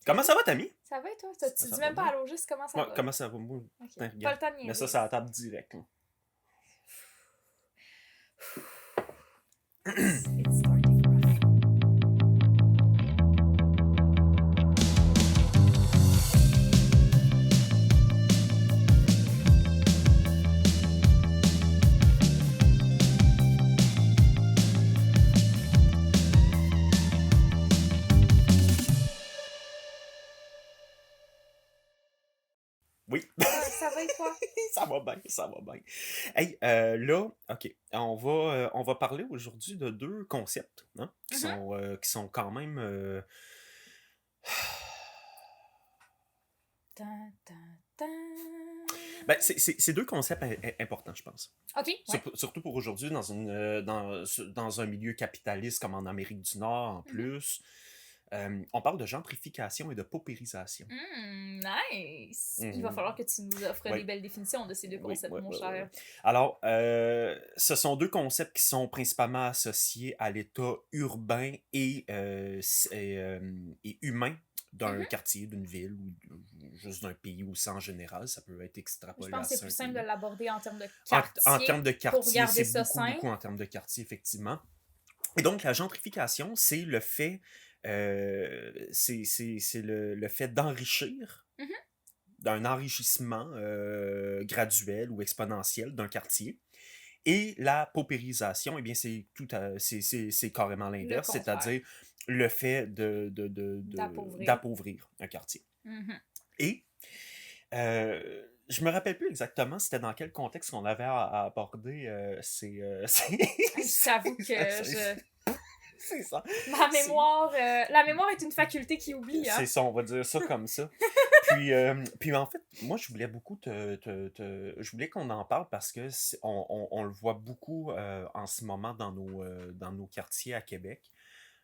Comment ça va, Tammy? Ça va et toi? Tu Ça dis va même pas bien. allô, juste comment ça Ouais, va? comment ça va, moi? Ok. Putain, Pas le regarde. temps de Mets niaiser. ça sur la table direct, là. It's starting rough. Oui, Ça va et toi? ça va bien, ça va bien. Hey, là, OK, on va parler aujourd'hui de deux concepts, hein, Mhm. qui sont quand même... Tan, tan, tan. Ben, c'est deux concepts importants, je pense. Ok, ouais. Surtout pour aujourd'hui, dans un milieu capitaliste comme en Amérique du Nord, en Mhm. plus. On parle de gentrification et de paupérisation. Nice! Il va Mhm. falloir que tu nous offres Oui, des belles définitions de ces deux oui, concepts, oui, mon oui, oui. cher. Alors, ce sont deux concepts qui sont principalement associés à l'état urbain et humain d'un Mhm. quartier, d'une ville ou juste d'un pays aussi en général. Ça peut être Je extrapolé pense à que c'est ça un plus simple de pays. l'aborder en termes de En termes quartier de pour quartier, garder c'est ça beaucoup, simple. beaucoup en termes de quartier, effectivement. Et donc, la gentrification, c'est le fait, c'est le fait d'enrichir, Mhm. d'un enrichissement graduel ou exponentiel d'un quartier. Et la paupérisation, eh bien, c'est carrément Le l'inverse, contraire. c'est-à-dire le fait D'appauvrir. d'appauvrir un quartier. Mhm. Et je me rappelle plus exactement c'était dans quel contexte qu'on avait à aborder J'avoue que je... c'est ça. Ma C'est mémoire... la mémoire est une faculté qui oublie, hein? c'est ça, on va dire ça comme ça. Puis en fait, moi, je voulais beaucoup je voulais qu'on en parle parce que on le voit beaucoup en ce moment dans nos quartiers à Québec.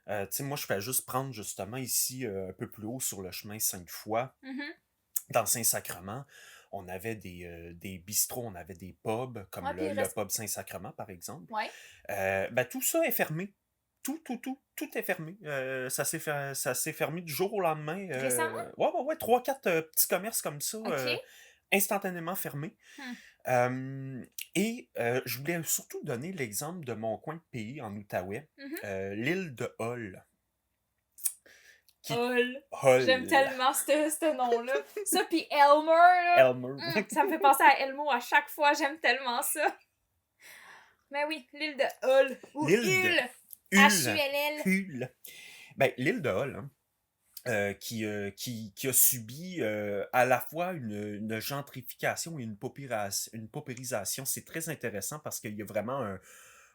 Tu sais, moi, je fais juste prendre justement ici, un peu plus haut sur le chemin Sainte-Foy, Mhm. dans Saint-Sacrement. On avait des bistrots, on avait des pubs, comme Ouais, puis il le reste... pub Saint-Sacrement, par exemple. Ouais. Ben, tout ça est fermé. Tout est fermé. Ça s'est fermé du jour au lendemain. Récemment? Ouais, 3-4 petits commerces comme ça, Ok. instantanément fermés. Hmm. Je voulais surtout donner l'exemple de mon coin de pays en Outaouais, Mhm. l'île de Hull. Qui... Hall. J'aime Hull. tellement ce nom-là. Ça, puis Elmer, là. Elmer. Ça me fait penser à Elmo à chaque fois. J'aime tellement ça. Mais oui, l'île de Hull. Ou L'île de Hull. Hull. Hull. Hull. Ben, l'île de Hull, hein, qui a subi à la fois une gentrification et une paupérisation. C'est très intéressant parce qu'il y a vraiment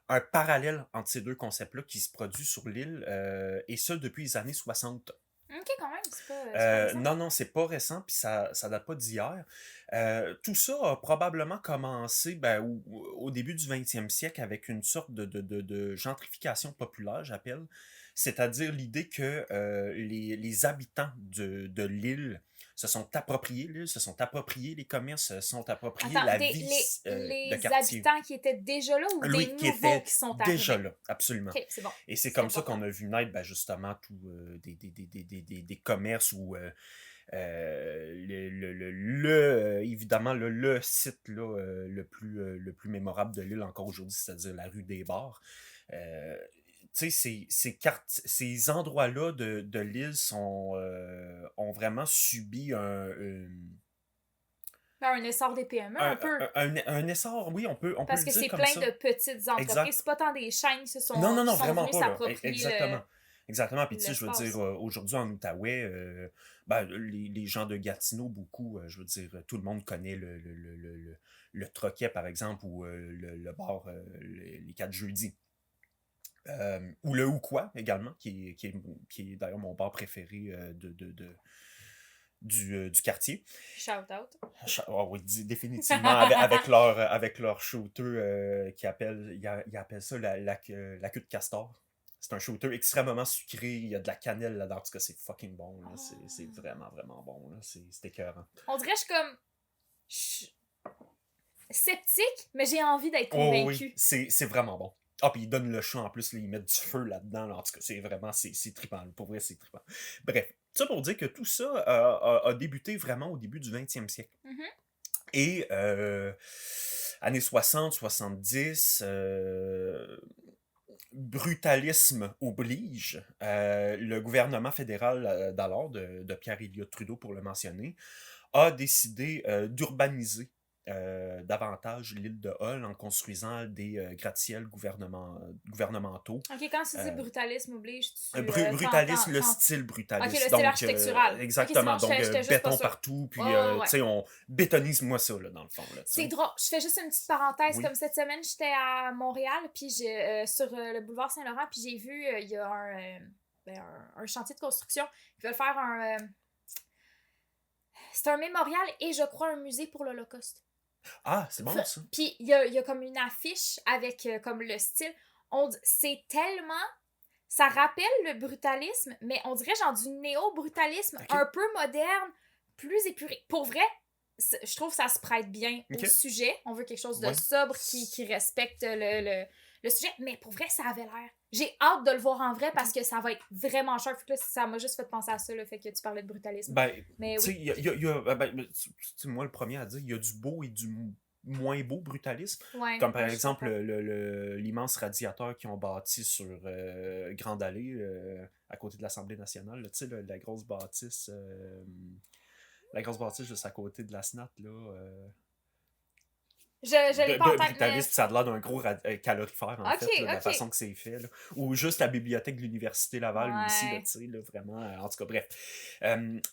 un parallèle entre ces deux concepts-là qui se produit sur l'île, et ça depuis les années 60. Ok, quand même, c'est pas récent. Non, c'est pas récent, puis ça date pas d'hier. Tout ça a probablement commencé au début du 20e siècle avec une sorte de gentrification populaire, j'appelle. C'est-à-dire l'idée que les habitants de l'île se sont appropriés l'île, se sont appropriés les commerces, se sont appropriés Attends, la vie de les quartier. habitants qui étaient déjà là ou des Lui qui nouveaux était qui sont déjà arrivés? là, absolument. Ok, c'est bon. Et c'est C'est comme ça important. qu'on a vu naître justement tout des commerces où évidemment le site là, le plus mémorable de l'île encore aujourd'hui, c'est-à-dire la rue des Bars. Tu sais, ces endroits-là de l'île ont vraiment subi Un essor des PME, un peu. un essor, oui, on peut Parce le que dire c'est comme plein ça. de petites entreprises. Exact. C'est pas tant des chaînes Non, non, qui non, sont vraiment venues pas, là. s'approprier Exactement. Exactement. Puis, tu sais, je veux dire, l'espace. aujourd'hui en Outaouais, les gens de Gatineau, beaucoup, je veux dire, tout le monde connaît le Troquet, par exemple, ou le bar les 4 jeudis. Ou le ou quoi, également, qui est d'ailleurs mon bar préféré du quartier. Shout out. Ah oui, définitivement, avec leur shooter ils appellent ça la queue de castor. C'est un shooter extrêmement sucré, il y a de la cannelle là-dedans, en tout cas c'est fucking bon, là. C'est vraiment, vraiment bon, là. C'est écœurant. On dirait que je suis sceptique, mais j'ai envie d'être Oh oui, convaincue. c'est vraiment bon. Ah, puis ils donnent le choix en plus, là, ils mettent du feu là-dedans, là. En tout cas, c'est trippant, là. Pour vrai, c'est trippant. Bref. Ça pour dire que tout ça a débuté vraiment au début du 20e siècle. Mhm. Et années 60, 70, brutalisme oblige. Le gouvernement fédéral d'alors, de Pierre Elliott Trudeau pour le mentionner, a décidé d'urbaniser davantage l'île de Hull en construisant des gratte-ciels gouvernementaux. Ok, quand tu dis Euh, brutalisme oblige, tu brutalisme, le style Ok, brutaliste. le style Donc, architectural. Ok, c'est exactement. bon, Donc, j'étais juste pas béton sûre. partout, puis, Ouais, tu ouais. sais, on bétonise-moi ça, là, dans le fond, là, tu C'est sais. drôle. Je fais juste une petite parenthèse. Oui. Comme cette semaine, j'étais à Montréal, puis sur le boulevard Saint-Laurent, puis j'ai vu, il y a un chantier de construction. Ils veulent faire c'est un mémorial et je crois un musée pour l'Holocauste. Ah, c'est bon, ça. Puis il y a comme une affiche avec comme le style. C'est tellement. Ça rappelle le brutalisme, mais on dirait genre du néo-brutalisme, Ok. un peu moderne, plus épuré. Pour vrai, je trouve que ça se prête bien Ok. au sujet. On veut quelque chose de Ouais. sobre qui respecte le sujet, mais pour vrai, ça avait l'air. J'ai hâte de le voir en vrai parce que ça va être vraiment cher. Fait que là, ça m'a juste fait penser à ça, le fait que tu parlais de brutalisme. Ben, Mais tu sais, oui. il y a moi le premier à dire, il y a du beau et du moins beau brutalisme. Ouais, Comme par ouais, je suis exemple d'accord. l'immense radiateur qu'ils ont bâti sur Grande Allée, à côté de l'Assemblée nationale. Tu sais, la grosse bâtisse juste à côté de la SNAT, là. Je l'ai pas en tête, mais. Brutalisme, ça a l'air d'un gros calorifère, en Ok, fait, là, de la ok. façon que c'est fait. Là. Ou juste la bibliothèque de l'Université Laval aussi, là, Ouais. tu sais, là, vraiment. En tout cas, bref.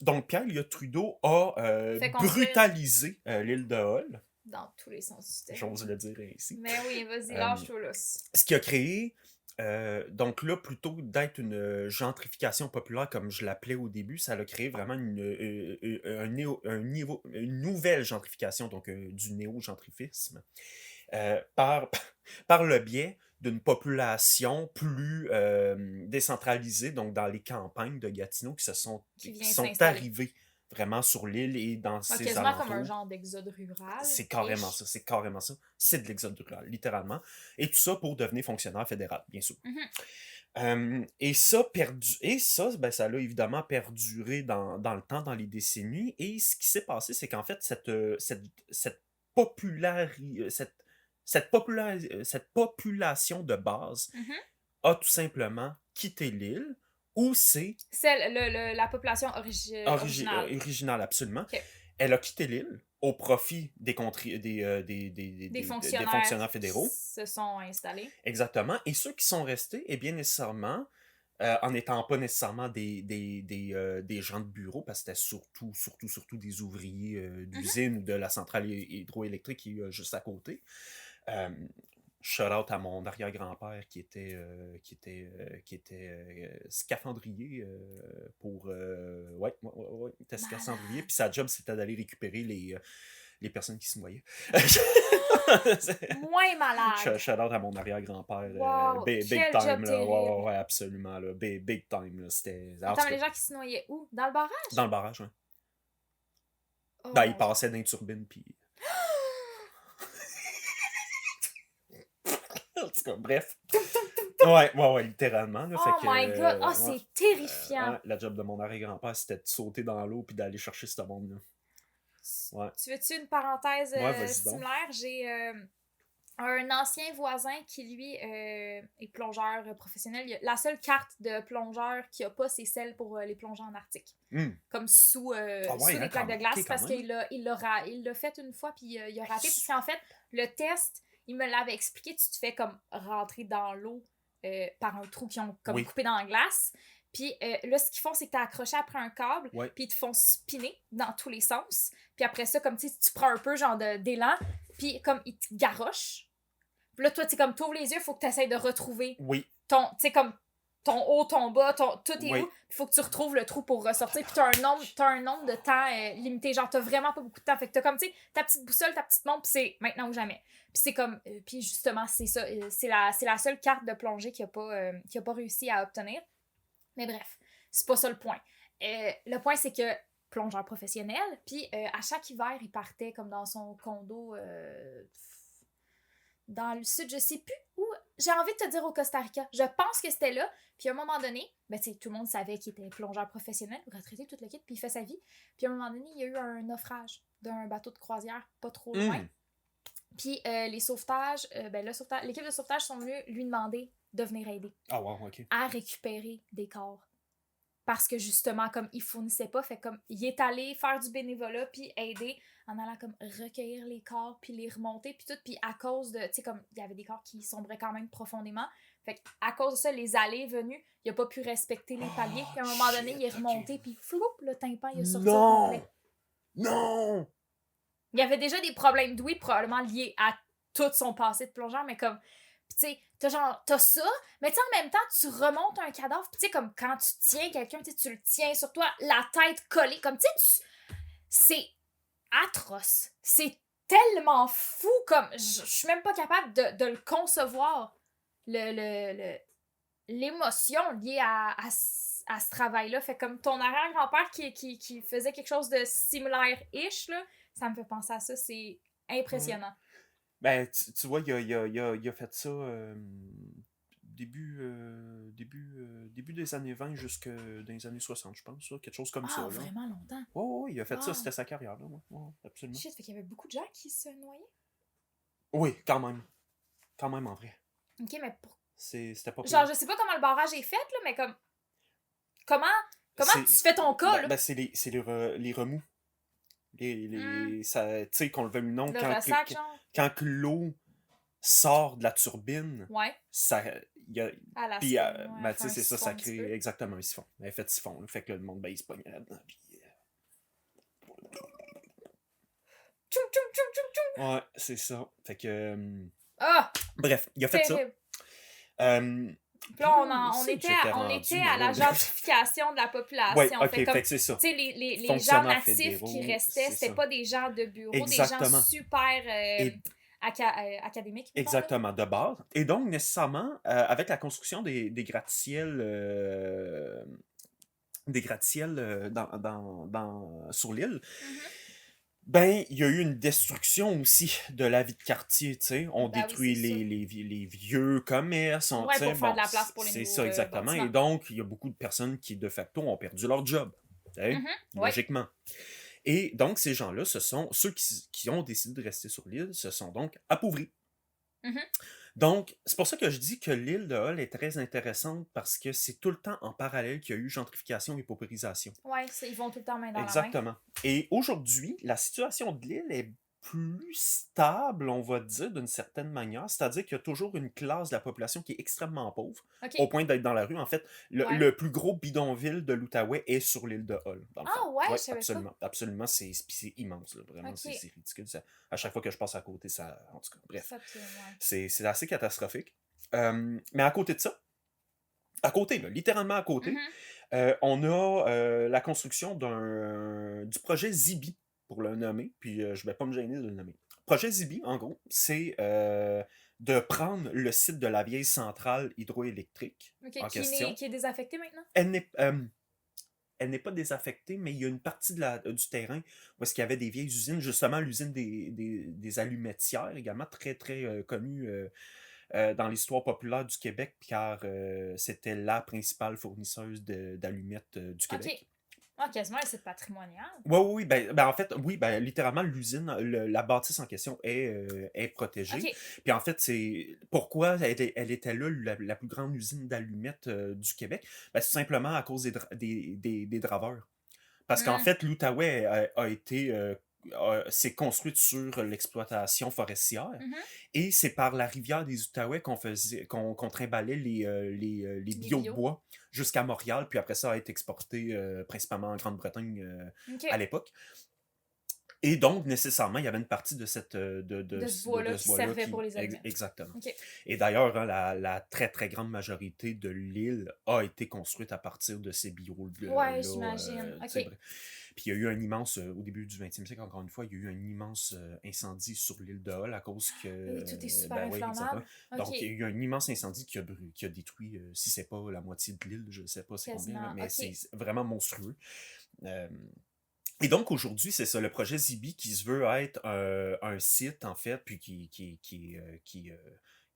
Donc, Pierre Elliott Trudeau a Fait construire brutalisé l'île de Hull, dans tous les sens du terme. j'ose le dire ainsi. Mais oui, vas-y, Euh, lâche-toi là. Ce qui a créé, donc là, plutôt d'être une gentrification populaire, comme je l'appelais au début, ça a créé vraiment une nouvelle gentrification, donc du néo-gentrifisme, par, par le biais d'une population plus décentralisée, donc dans les campagnes de Gatineau, Qui qui vient sont s'installer. arrivés vraiment sur l'île et dans Ouais, ses quasiment comme un alentours. genre d'exode rural. C'est carrément ça, c'est carrément ça. C'est de l'exode rural, littéralement. Et tout ça pour devenir fonctionnaire fédéral, bien sûr. Et ça, ben, ça a évidemment perduré dans le temps, dans les décennies. Et ce qui s'est passé, c'est qu'en fait, cette population de base a tout simplement quitté l'île, où c'est C'est la population originale. original, absolument. Ok. Elle a quitté l'île au profit des Des fonctionnaires qui fédéraux. se sont installés. Exactement. Et ceux qui sont restés, eh bien nécessairement, en n'étant pas nécessairement des gens de bureau, parce que c'était surtout des ouvriers d'usine ou de la centrale hydroélectrique qui est juste à côté. Shout-out à mon arrière-grand-père qui était scaphandrier pour... ouais, il était scaphandrier. Puis sa job, c'était d'aller récupérer les personnes qui se noyaient. Moins malade. Shout-out à mon arrière-grand-père. Wow, Big quel time, job là. terrible. Ouais, absolument. Là. Big time. Là. C'était... En tout Attends, cas, les gens qui se noyaient où? Dans le barrage? dans le barrage, ouais. Oh, Ben, il mon Dieu. passait dans les turbines, puis... En tout cas, bref. Ouais, littéralement. Là, Oh fait que, my god, oh, ouais, c'est terrifiant. ouais, la job de mon arrière-grand-père, c'était de sauter dans l'eau puis d'aller chercher ce monde-là. Ouais. Tu veux-tu une parenthèse Ouais, vas-y donc. similaire? J'ai un ancien voisin qui, lui, est plongeur professionnel. La seule carte de plongeur qu'il n'y a pas, c'est celle pour les plongeurs en Arctique. Comme sous, Ah ouais, sous hein, les plaques de quand glace, même, parce quand même. qu'il l'a fait une fois, puis il a raté. Parce qu'en fait, le test, il me l'avait expliqué, tu te fais comme rentrer dans l'eau par un trou qu'ils ont comme Oui. coupé dans la glace. Puis là, ce qu'ils font, c'est que tu accroché après un câble, Ouais. puis ils te font spinner dans tous les sens. Puis après ça, comme tu prends un peu genre d'élan, puis comme ils te garochent. Puis là, toi, tu comme t'ouvres les yeux, il faut que tu essaies de retrouver Oui. tu sais, comme ton haut, ton bas, tout est Oui. où. Il faut que tu retrouves le trou pour ressortir. Puis t'as un nombre de temps limité. Genre, t'as vraiment pas beaucoup de temps. Fait que t'as comme, tu sais, ta petite boussole, ta petite montre, puis c'est maintenant ou jamais. Puis c'est comme, puis justement, c'est ça. C'est la seule carte de plongée qu'il a pas réussi à obtenir. Mais bref, c'est pas ça le point. Le point, c'est que plongeur professionnel, puis à chaque hiver, il partait comme dans son condo dans le sud, je sais plus où j'ai envie de te dire au Costa Rica. Je pense que c'était là. Puis à un moment donné, ben, tu sais, tout le monde savait qu'il était plongeur professionnel, retraité, toute le kit, puis il fait sa vie. Puis à un moment donné, il y a eu un naufrage d'un bateau de croisière pas trop loin. Hum. Puis les sauvetages, l'équipe de sauvetage sont venus lui demander de venir aider Ah, wow, OK. à récupérer des corps. Parce que justement, comme il fournissait pas, fait comme il est allé faire du bénévolat puis aider en allant comme recueillir les corps puis les remonter puis tout. Puis à cause de, tu sais, comme il y avait des corps qui sombraient quand même profondément. Fait à cause de ça, les allées venues, il a pas pu respecter les paliers. Puis à un moment donné, il est remonté puis floup, le tympan, il a sorti au complet. Non! Il y avait déjà des problèmes d'ouïe, probablement liés à tout son passé de plongeur, mais comme, tu sais, t'as ça, mais tu sais, en même temps, tu remontes un cadavre, tu sais, comme quand tu tiens quelqu'un, tu le tiens sur toi, la tête collée, comme, tu sais, c'est atroce. C'est tellement fou, comme, je suis même pas capable de le concevoir, l'émotion liée à ce travail-là. Fait comme ton arrière-grand-père qui faisait quelque chose de similaire-ish, là, ça me fait penser à ça. C'est impressionnant. Ben, tu vois, il a fait ça début des années 20 jusque dans les années 60, je pense. Quelque chose comme ça. Ah, Là. vraiment longtemps. Ouais, il a fait ça, Ah. c'était sa carrière. Là. Ouais, absolument. Shit, fait qu'il y avait beaucoup de gens qui se noyaient. Oui, quand même. Quand même, en vrai. Ok, mais C'était pas genre, pire. je sais pas comment le barrage est fait, là, mais comme. Comment C'est- tu fais ton cas, là? Ben, c'est les remous. Tu sais, qu'on le veuille ou non, Le quand, ressac, genre? quand que l'eau sort de la turbine, Ouais. ça. Il y a, À la puis, ouais, ben, tu sais, faire un c'est ça, siphon ça un petit crée peu. exactement un siphon. Un effet de siphon. Là, fait que là, le monde, ben, il se pogne là-dedans. Puis, Tchoum, tchoum, tchoum, tchoum, tchoum. ouais, c'est ça. Fait que. Ah! Bref, il a fait ça. Terrible. Puis Puis là, où on c'est que était, j'étais on rendu, était moi, à la là? gentrification de la population. Ouais, ok, fait comme, fait que c'est ça. tu sais, les gens Fonctionnaires natifs fédéraux, qui restaient, c'est c'était ça. pas des gens de bureau, des Exactement. gens super Et académiques, mettons, là. exactement, de base. Et donc, nécessairement, avec la construction des gratte-ciels, sur l'île, Mhm. ben, il y a eu une destruction aussi de la vie de quartier, tu sais. On Ben oui, détruit c'est sûr. les vieux commerces, Ouais, tu sais, pour faire bon, de la place pour les c'est nouveaux ça exactement. bâtiments. Et donc, il y a beaucoup de personnes qui, de facto, ont perdu leur job, tu sais, Mhm. Ouais. logiquement. Et donc, ces gens-là, ceux qui ont décidé de rester sur l'île, se sont donc appauvris. Mhm. Donc, c'est pour ça que je dis que l'île de Hull est très intéressante parce que c'est tout le temps en parallèle qu'il y a eu gentrification et paupérisation. Ouais, ils vont tout le temps main dans la main. Exactement. Et aujourd'hui, la situation de l'île est plus stable, on va dire, d'une certaine manière. C'est-à-dire qu'il y a toujours une classe de la population qui est extrêmement pauvre, Ok. au point d'être dans la rue. En fait, Ouais. le plus gros bidonville de l'Outaouais est sur l'île de Hull, dans le Ah fond. ouais, Ouais, je savais absolument. Absolument, c'est immense, là. Vraiment, Ok. c'est ridicule. À chaque fois que je passe à côté, ça... En tout cas, bref. Ça, ouais. C'est assez catastrophique. Mais à côté de ça, à côté, là, littéralement à côté, Mhm. on a la construction du projet Zibi, pour le nommer, puis je vais pas me gêner de le nommer. Projet Zibi, en gros, c'est de prendre le site de la vieille centrale hydroélectrique Ok, en question. qui est désaffecté maintenant? Elle n'est pas désaffectée, mais il y a une partie du terrain où est-ce qu'il y avait des vieilles usines, justement l'usine des allumettières, également très très connue dans l'histoire populaire du Québec, car c'était la principale fournisseuse d'allumettes du Québec. Ok. Ah, quasiment un site patrimonial. Oui, ben en fait, oui, ben littéralement, l'usine, la bâtisse en question est protégée. Ok. Puis en fait, c'est pourquoi elle était là, la plus grande usine d'allumettes du Québec? Ben, c'est simplement à cause des draveurs. Parce qu'en Hmm. fait, l'Outaouais s'est construite sur l'exploitation forestière. Mhm. Et c'est par la rivière des Outaouais qu'on trimballait les biobois jusqu'à Montréal, puis après ça a été exporté principalement en Grande-Bretagne Ok. à l'époque. Et donc, nécessairement, il y avait une partie de cette De ce bois-là qui servait pour les allumettes. Exactement. Ok. Et d'ailleurs, hein, la très très grande majorité de l'île a été construite à partir de ces bio-là. Ouais, j'imagine. Ok. Puis il y a eu un immense, au début du 20e siècle, encore une fois, il y a eu un immense incendie sur l'île de Hull à cause que... Oui, tout est super ben ouais, inflammable. exactement. Donc, Ok. il y a eu un immense incendie qui a détruit, si c'est pas la moitié de l'île, je sais pas c'est combien, là, Quasiment. mais Ok. c'est vraiment monstrueux. Et donc, aujourd'hui, c'est ça, le projet Zibi qui se veut être un site, en fait, puis qui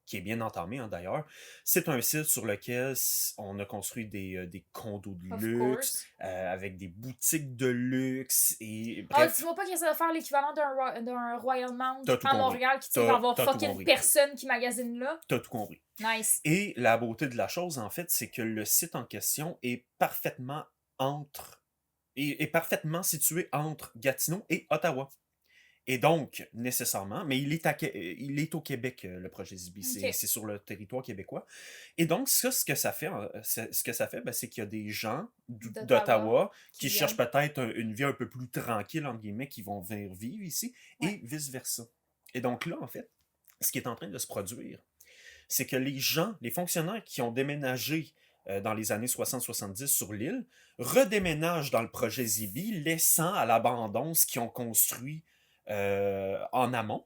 qui est bien entamé hein, d'ailleurs. C'est un site sur lequel on a construit des condos de Of luxe, course. avec des boutiques de luxe, et Ah, bref, dis-moi pas qu'il essaie de faire l'équivalent d'un Royal Mount t'as tout à compris. Montréal qui, tu sais, va avoir T'as tout fucking compris. personne qui magasine là. T'as tout compris. Nice. Et la beauté de la chose, en fait, c'est que le site en question est parfaitement situé entre Gatineau et Ottawa. Et donc, nécessairement, mais il est au Québec, le projet Zibi. C'est Ok. sur le territoire québécois. Et donc, ça, ce que ça fait, ben, c'est qu'il y a des gens D'Ottawa d'Ottawa qui qui cherchent viennent. peut-être une vie un peu plus tranquille, entre guillemets, qui vont venir vivre ici, Ouais. et vice-versa. Et donc là, en fait, ce qui est en train de se produire, c'est que les gens, les fonctionnaires qui ont déménagé dans les années 60-70 sur l'île, redéménagent dans le projet Zibi, laissant à l'abandon ce qu'ils ont construit en amont.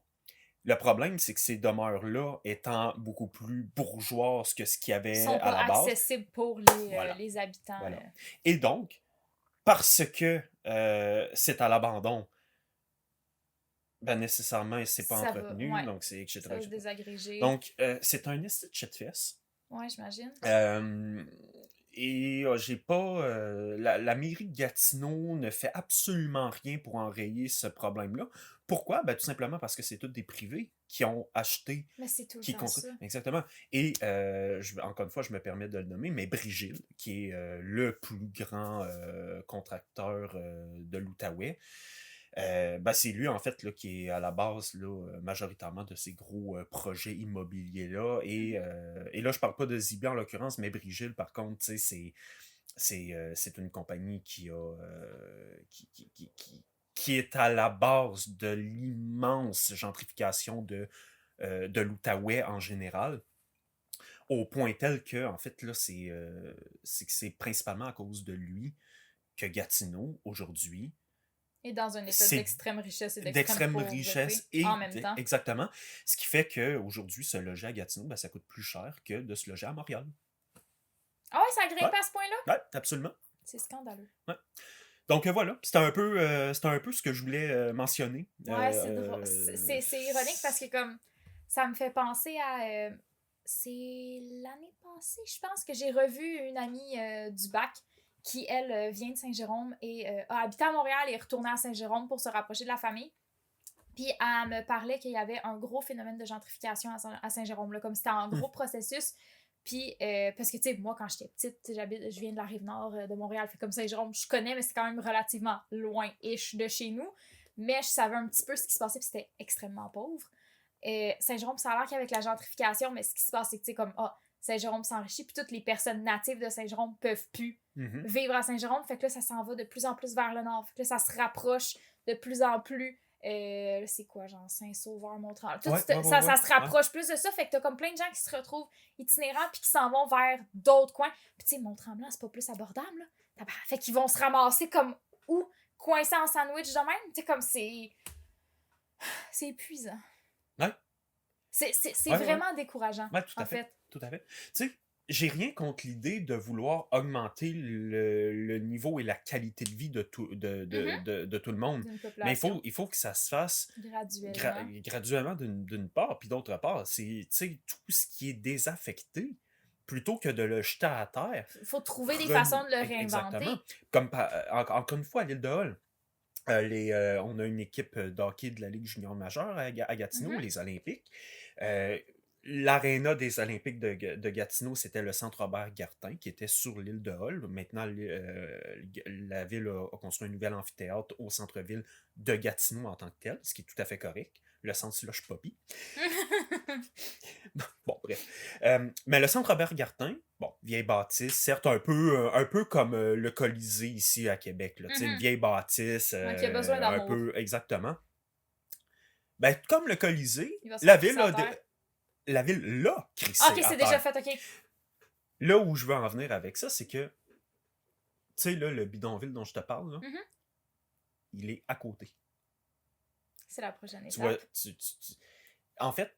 Le problème, c'est que ces demeures-là, étant beaucoup plus bourgeoises que ce qu'il y Ils avait sont à pas la base, accessibles pour voilà, les habitants. voilà. Et donc, parce que c'est à l'abandon, ben nécessairement, c'est pas Ça va, entretenu, ouais. donc c'est etc. Ça va se etc. désagréger. Donc, c'est un esti de shitfest. Ouais, j'imagine. Et j'ai pas. La mairie de Gatineau ne fait absolument rien pour enrayer ce problème-là. Pourquoi? Ben, tout simplement parce que c'est tous des privés qui ont acheté, Mais c'est tout le qui temps construisent. ça. Exactement. Et encore une fois, je me permets de le nommer, mais Brigil, qui est le plus grand contracteur de l'Outaouais, ben, c'est lui, en fait, là, qui est à la base là, majoritairement de ces gros projets immobiliers-là. Et là, je parle pas de Zibi en l'occurrence, mais Brigil, par contre, tu sais, c'est une compagnie qui est à la base de l'immense gentrification de l'Outaouais en général, au point tel que, en fait, là, c'est principalement à cause de lui que Gatineau, aujourd'hui, Et dans un état c'est d'extrême richesse et d'extrême d'extrême pauvreté richesse en même temps. exactement. Ce qui fait qu'aujourd'hui, se loger à Gatineau, ben, ça coûte plus cher que de se loger à Montréal. Ah ouais, ça Ouais, grimpe à ce point-là? ouais, absolument. C'est scandaleux. Ouais. Donc voilà, c'était un peu ce que je voulais mentionner. Ouais, c'est drôle. C'est ironique parce que comme ça me fait penser à c'est l'année passée, je pense que j'ai revu une amie du bac qui, elle, vient de Saint-Jérôme et a habité à Montréal et est retournée à Saint-Jérôme pour se rapprocher de la famille. Puis elle me parlait qu'il y avait un gros phénomène de gentrification à Saint-Jérôme, là, comme c'était un gros processus. Puis, parce que, tu sais, moi, quand j'étais petite, je viens de la Rive-Nord de Montréal, fait comme Saint-Jérôme, je connais, mais c'est quand même relativement loin-ish de chez nous. Mais je savais un petit peu ce qui se passait, puis c'était extrêmement pauvre. Saint-Jérôme, ça a l'air qu'avec la gentrification, mais ce qui se passe, c'est que, tu sais, comme, Saint-Jérôme s'enrichit, puis toutes les personnes natives de Saint-Jérôme peuvent plus vivre à Saint-Jérôme, fait que là, ça s'en va de plus en plus vers le nord, fait que là, ça se rapproche de plus en plus. C'est quoi, genre Saint-Sauveur, Mont-Tremblant. Ça se rapproche plus de ça, fait que t'as comme plein de gens qui se retrouvent itinérants puis qui s'en vont vers d'autres coins. Puis tu sais, Mont-Tremblant, c'est pas plus abordable, là. Fait qu'ils vont se ramasser comme où? Coincés en sandwich de même. Tu sais, comme c'est épuisant. Ouais. C'est Ouais, vraiment décourageant, ouais, tout à fait. Tout à fait. Tu sais, j'ai rien contre l'idée de vouloir augmenter le niveau et la qualité de vie de tout le monde. D'une Mais population il faut que ça se fasse graduellement. graduellement d'une part, puis d'autre part, c'est tu sais, tout ce qui est désaffecté, plutôt que de le jeter à terre. Faut trouver des façons de le réinventer. Exactement. Comme encore une fois, à l'île de Hull. On a une équipe d'hockey de la Ligue junior majeure à Gatineau, les Olympiques. L'aréna des Olympiques de Gatineau, c'était le centre Robert-Gartin, qui était sur l'île de Hull. Maintenant, la ville a construit un nouvel amphithéâtre au centre-ville de Gatineau en tant que tel, ce qui est tout à fait correct. Le centre slush poppy. Bon, bref. Mais le centre Robert-Gartin, bon, vieille bâtisse, certes un peu comme le Colisée ici à Québec. Là, une vieille bâtisse. Qui a besoin d'amour. Un peu, exactement. Ben, comme le Colisée, Il va se la faire ville crisser à terre. la ville l'a crissé Ok, à c'est terre. déjà fait, ok. Là où je veux en venir avec ça, c'est que, tu sais, là, le bidonville dont je te parle, là, il est à côté. C'est la prochaine étape. Tu vois, en fait,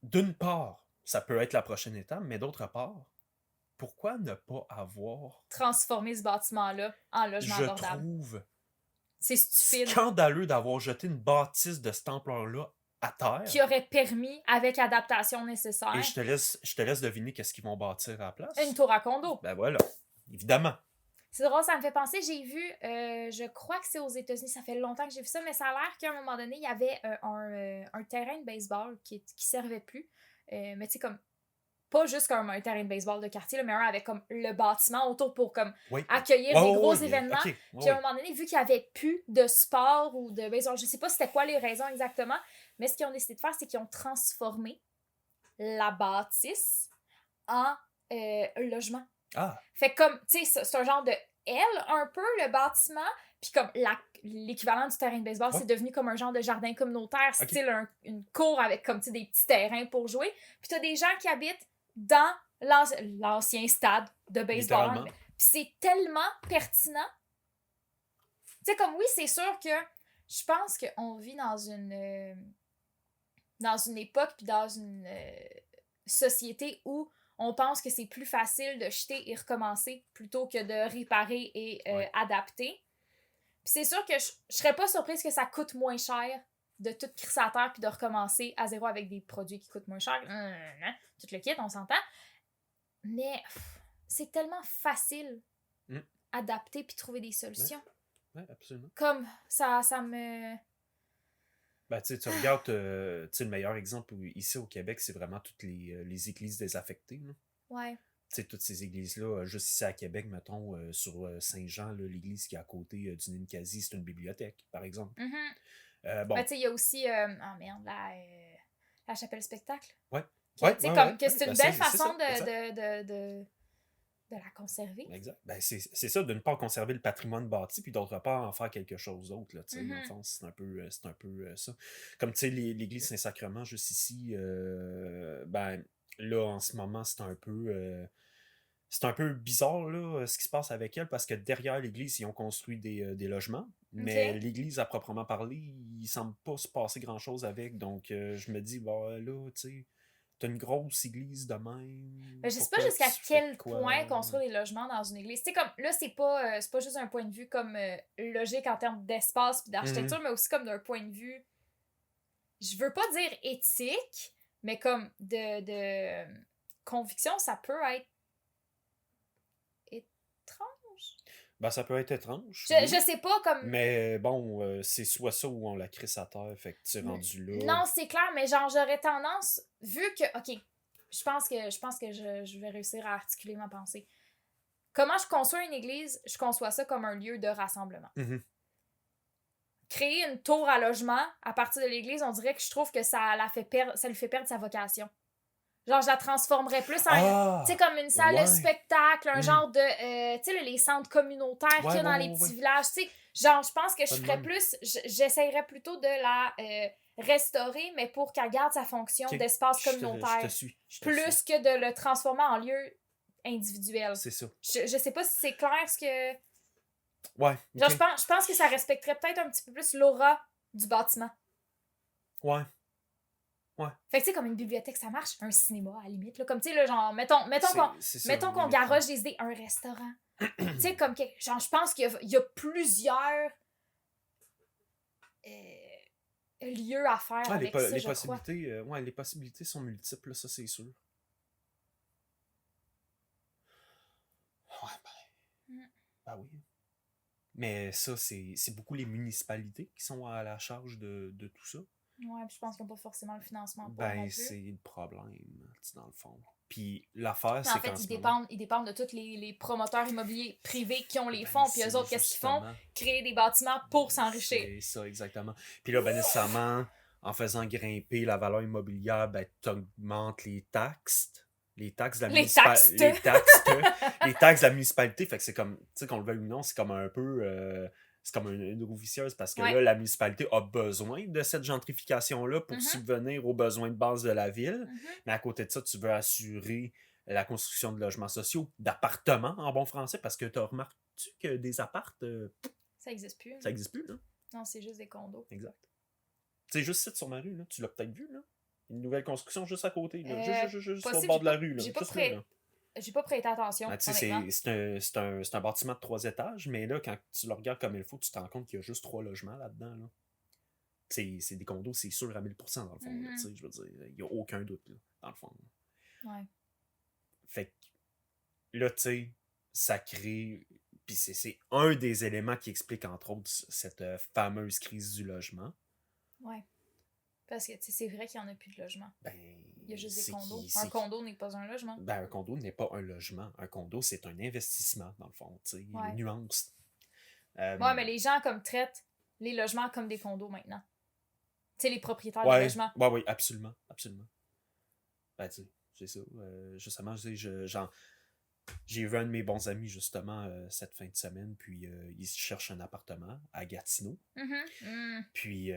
d'une part, ça peut être la prochaine étape, mais d'autre part, pourquoi ne pas avoir... Transformer ce bâtiment-là en logement abordable. Je trouve c'est stupide. Scandaleux d'avoir jeté une bâtisse de cette ampleur-là à terre. qui aurait permis, avec adaptation Et nécessaire, je te laisse deviner qu'est-ce qu'ils vont bâtir à la une place. tour à condo. Ben voilà, évidemment. C'est drôle, ça me fait penser, j'ai vu, je crois que c'est aux États-Unis, ça fait longtemps que j'ai vu ça, mais ça a l'air qu'à un moment donné, il y avait un terrain de baseball qui servait plus. Mais tu sais, comme, pas juste comme un terrain de baseball de quartier, là, mais un avec comme le bâtiment autour pour comme Oui. accueillir Ouais, des ouais, gros ouais, événements. ok, ouais, Puis à un ouais. moment donné, vu qu'il n'y avait plus de sport ou de baseball, je sais pas c'était quoi les raisons exactement, mais ce qu'ils ont décidé de faire, c'est qu'ils ont transformé la bâtisse en logement. Ah, Fait que comme, tu sais, c'est un genre de L un peu, le bâtiment, puis comme l'équivalent du terrain de baseball, Ouais. c'est devenu comme un genre de jardin communautaire, Ok. style une cour avec comme, tu sais, des petits terrains pour jouer. Puis t'as des gens qui habitent dans l'ancien stade de baseball. Littéralement. Puis c'est tellement pertinent. Tu sais, comme oui, c'est sûr que je pense qu'on vit dans une époque puis dans une société où on pense que c'est plus facile de jeter et recommencer plutôt que de réparer et Ouais. adapter. Puis c'est sûr que je serais pas surprise que ça coûte moins cher de tout crisser à terre puis de recommencer à zéro avec des produits qui coûtent moins cher. Tout le kit, on s'entend. Mais c'est tellement facile Mm. adapter puis trouver des solutions. Ouais, absolument. Comme ça me... Ben, tu sais, tu regardes, tu sais, le meilleur exemple ici au Québec, c'est vraiment toutes les églises désaffectées, là. Ouais. Tu sais, toutes ces églises-là, juste ici à Québec, mettons, sur Saint-Jean, là, l'église qui est à côté du Ninkasi, c'est une bibliothèque, par exemple. Bon, Ben, tu sais, il y a aussi... oh merde, la chapelle spectacle. ouais. Que, Ouais, tu sais, ouais, comme ouais, que ouais, c'est ben une belle c'est façon ça, exact. de la conserver. Exact. Ben, c'est ça, d'une part conserver le patrimoine bâti, puis d'autre part en faire quelque chose d'autre, là, tu sais, dans le fond, c'est un peu ça. Comme, tu sais, l'église Saint-Sacrement, juste ici, ben, là, en ce moment, c'est un peu bizarre, là, ce qui se passe avec elle, parce que derrière l'église, ils ont construit des logements, mais Ok. l'église, à proprement parler, il semble pas se passer grand-chose avec, donc je me dis, bah, là, tu sais, t'as une grosse église de même, Ben, je sais pas pourquoi jusqu'à tu fais de quel quoi? point construire des logements dans une église. Tu sais, comme là, c'est pas juste un point de vue comme logique en termes d'espace puis Mhm. d'architecture, mais aussi comme d'un point de vue, je veux pas dire éthique, mais comme de conviction, ça peut être étrange. Ben, ça peut être étrange, Je oui. sais pas, comme... Mais bon, c'est soit ça ou on la crisse à terre, fait que tu es rendu là. Non, c'est clair, mais genre, j'aurais tendance, vu que... OK, je pense que je vais réussir à articuler ma pensée. Comment je conçois une église? Je conçois ça comme un lieu de rassemblement. Mhm. Créer une tour à logement à partir de l'église, on dirait que je trouve que ça lui fait perdre sa vocation. Genre, je la transformerais plus en, Ah! tu sais, comme une salle de Ouais! spectacle, un Mm. genre de, tu sais, les centres communautaires qu'il y a dans les petits villages, tu sais. Genre, je pense que je Pas de ferais même. plus, j'essayerais plutôt de la restaurer, mais pour qu'elle garde sa fonction Ok, d'espace je te communautaire. suis. Je te Plus suis. que de le transformer en lieu individuel. C'est ça. Je sais pas si c'est clair ce que... Ouais, Genre, ok. je pense que ça respecterait peut-être un petit peu plus l'aura du bâtiment. Ouais. Ouais. Fait que, tu sais, comme une bibliothèque, ça marche. Un cinéma, à la limite. Là, comme, tu sais, là, genre, mettons C'est ça, mettons qu'on limite, garoche des idées. Un restaurant. Tu sais, comme, genre, je pense qu'il y a plusieurs lieux à faire ouais, avec ça, les je crois. possibilités, ouais, les possibilités sont multiples, ça, c'est sûr. Ouais, Mm. ben oui. Mais ça, c'est beaucoup les municipalités qui sont à la charge de tout ça. Ouais, puis je pense qu'ils n'ont pas forcément le financement pour non Ben, plus. c'est le problème, tu sais, dans le fond. Puis l'affaire, Mais en c'est fait, qu'en ce moment... ils dépendent de tous les promoteurs immobiliers privés qui ont les Ben, fonds, puis eux c'est autres, qu'est-ce qu'ils font? justement... Créer des bâtiments pour s'enrichir. C'est ça, exactement. Puis là, ben, nécessairement, en faisant grimper la valeur immobilière, ben, t'augmentes les taxes. Les taxes de la Les taxes. les taxes de la municipalité. Fait que c'est comme, tu sais, qu'on le veuille ou non, c'est comme un peu... c'est comme une roue vicieuse parce que Ouais. là, la municipalité a besoin de cette gentrification-là pour Mhm. subvenir aux besoins de base de la ville. Mhm. Mais à côté de ça, tu veux assurer la construction de logements sociaux, d'appartements en bon français, parce que tu as remarqué que des appartes, Ça existe plus. ça n'existe plus, là. Non, c'est juste des condos. Exact. Tu sais, juste ici sur ma rue, là, tu l'as peut-être vu, là. Une nouvelle construction juste à côté, là. Juste sur le bord de la rue, là. J'ai pas, Juste là, là. j'ai pas prêté attention. Ben, tu sais, Honnêtement. c'est un bâtiment de 3 étages, mais là, quand tu le regardes comme il faut, tu te rends compte qu'il y a juste 3 logements là-dedans, là. c'est des condos, c'est sûr à 1000% dans le fond. Là, tu sais, je veux dire, il n'y a aucun doute, là, dans le fond. Ouais. Fait que là, tu sais, ça crée. Puis c'est un des éléments qui explique, entre autres, cette fameuse crise du logement. Ouais. Parce que, tu sais, c'est vrai qu'il n'y en a plus de logement. Ben, Il y a juste des c'est condos. qui- Un c'est- condo n'est pas un logement. Ben, un condo n'est pas un logement. Un condo, c'est un investissement, dans le fond. Tu sais, Ouais. les nuances. Ouais, mais les gens comme traitent les logements comme des condos maintenant. Tu sais, les propriétaires de Ouais, logements. ouais, absolument, absolument. Ben, tu sais, c'est ça. Justement, tu sais, j'ai vu un de mes bons amis, justement, cette fin de semaine, puis il se cherche un appartement à Gatineau. Puis.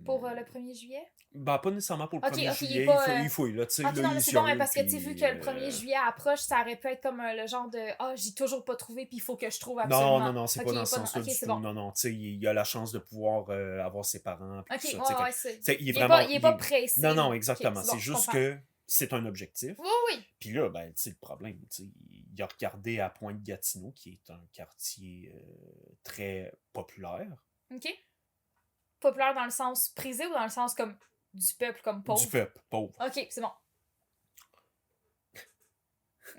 Pour le 1er juillet? Ben, pas nécessairement pour le Ok, 1er ok, il est juillet. pas, Il fouille, là, tu sais. Ok, là, non, il mais est c'est bon, mais sérieux, parce que, tu sais, vu puis, que le 1er juillet approche, ça aurait pu être comme le genre de « Ah, j'ai toujours pas trouvé, puis il faut que je trouve absolument. » Non, c'est Ok, pas il dans est ce pas sens-là ok, du c'est tout. bon. Non, tu sais, il a la chance de pouvoir avoir ses parents, puis Ok, tout ça. ouais, tu sais, ouais, fait- c'est... tu sais, il est Il est vraiment. pas, il est pas pressé. Non, non, Ok, exactement. c'est bon, C'est je juste comprends. que c'est un objectif. Oui, oui. Puis là, ben, tu sais, le problème, tu sais, il a regardé à Pointe-Gatineau, qui est un quartier très populaire. Ok. Populaire dans le sens prisé ou dans le sens comme du peuple, comme pauvre? Du peuple, pauvre. Ok, c'est bon.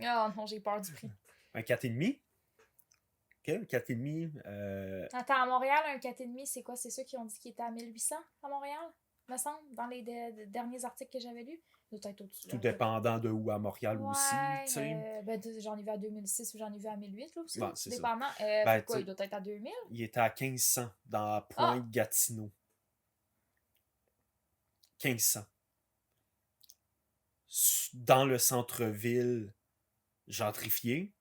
Oh non, j'ai peur du prix. Un 4,5. OK, un 4,5. Attends, à Montréal, un 4,5, c'est quoi? C'est ceux qui ont dit qu'il était à 1800 à Montréal, me semble, dans les derniers articles que j'avais lus. Peut-être au-dessus. Tout dépendant de où à Montréal aussi, tu sais. Ben, j'en ai vu à 2006 ou j'en ai vu à 1008 là aussi. Bon, c'est ça. Dépendant. Ben, Pourquoi tu il doit être à 2000? Il était à 1500 dans Pointe-Gatineau. 1500. Dans le centre-ville gentrifié,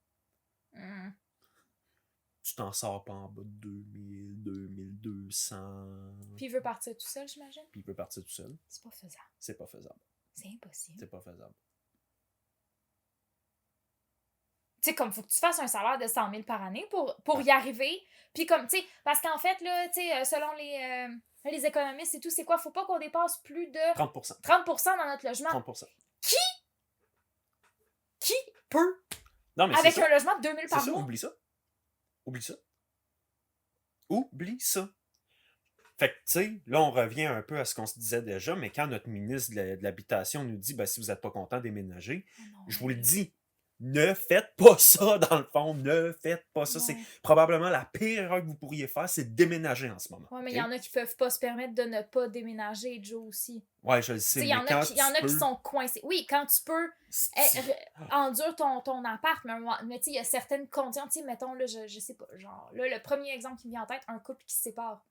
tu t'en sors pas en bas de 2000, 2200. Puis il veut partir tout seul, j'imagine? Puis il peut partir tout seul. C'est pas faisable. C'est pas faisable. C'est impossible. C'est pas faisable. Tu sais, comme faut que tu fasses un salaire de 100 000 par année pour y arriver. Puis comme, tu sais, parce qu'en fait, là, tu sais, selon les économistes et tout, c'est quoi? Faut pas qu'on dépasse plus de 30%. 30% dans notre logement. 30%. Qui peut? Non, mais Avec c'est ça. un logement de 2000 par C'est ça, mois? oublie ça. Oublie ça. Oublie ça. Fait que, tu sais, là, on revient un peu à ce qu'on se disait déjà, mais quand notre ministre de l'Habitation nous dit, ben, si vous n'êtes pas content, déménager, je vous le dis, ne faites pas ça, dans le fond, ne faites pas ça. C'est probablement la pire erreur que vous pourriez faire, c'est de déménager en ce moment. Ouais, mais il y en a qui peuvent pas se permettre de ne pas déménager, Joe, aussi. Ouais, je le sais, Il y en a qui sont coincés. Oui, quand tu peux, endure ton appart, mais tu sais, il y a certaines conditions, tu sais, mettons, là, je sais pas, genre, là, le premier exemple qui me vient en tête, un couple qui se sépare.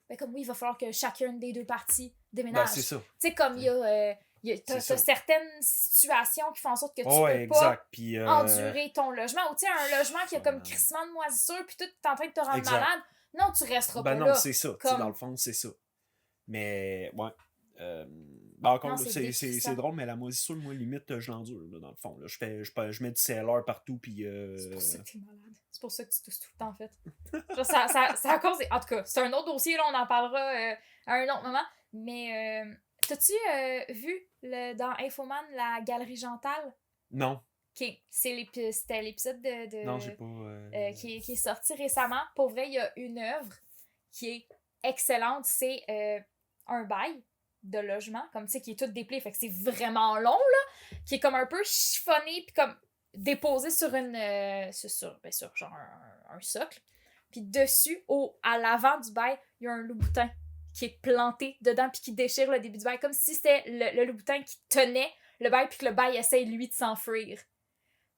Ben, comme oui, il va falloir que chacune des deux parties déménage. Ben, c'est ça. Tu sais, comme il y a t'as certaines situations qui font en sorte que tu peux pas puis, endurer ton logement. Ou tu sais, un logement qui a comme crissement de moisissure, puis tout est en train de te rendre malade. Non, tu resteras pas là. Ben non, c'est ça. Comme... Dans le fond, c'est ça. Mais, ouais. Ben encore, non, c'est drôle, mais la moisissure, moi, limite, je l'endure, là, dans le fond. Là. Je mets du CLR partout, puis... C'est pour ça que t'es malade. C'est pour ça que tu tousses tout le temps, en fait. Genre, ça à cause... En tout cas, c'est un autre dossier, là, on en parlera à un autre moment. Mais, t'as-tu vu dans Infoman la Galerie Jeantal? Non. OK. C'était l'épisode de non, j'ai pas... qui est sorti récemment. Pour vrai, il y a une œuvre qui est excellente. C'est un bail de logement, comme tu sais, qui est tout déplié, fait que c'est vraiment long, là, qui est comme un peu chiffonné, puis comme déposé sur sur genre un socle. Puis dessus, à l'avant du bail, il y a un loup-boutin qui est planté dedans, puis qui déchire le début du bail, comme si c'était le loup-boutin qui tenait le bail, puis que le bail essaye, lui, de s'enfuir.